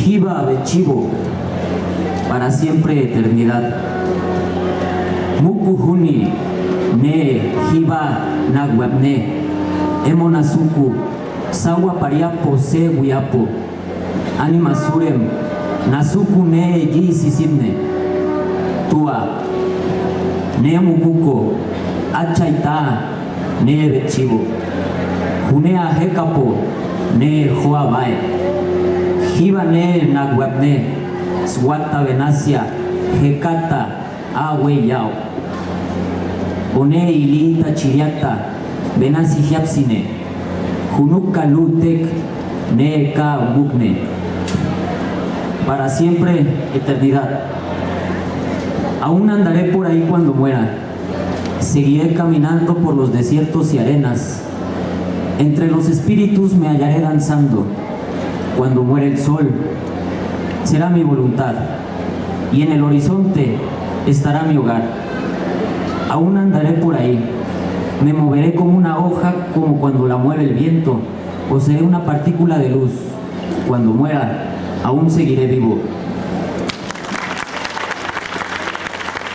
Jiva Bechivo, para siempre eternidad. Mukuhuni, Ne, Jiva, Naguabne, Emonasuku, Sawa Pariapo, Se Guiapo, Anima Surem, Nasuku Ne, Yisisimne, Tua, Ne Mukuko, Achaita, Ne Bechivo, Junea Hekapo, Ne Joabae, Jiva Ne Naguabne, Swata Venacia, Hekata, Awe Yao, One Ilita Chiriata, Venasi Hiapsine, Junuka Lutek, Ne Ka Mukne, para siempre eternidad. Aún andaré por ahí cuando muera, seguiré caminando por los desiertos y arenas, entre los espíritus me hallaré danzando. Cuando muere el sol, será mi voluntad, y en el horizonte estará mi hogar. Aún andaré por ahí, me moveré como una hoja, como cuando la mueve el viento, o seré una partícula de luz. Cuando muera, aún seguiré vivo.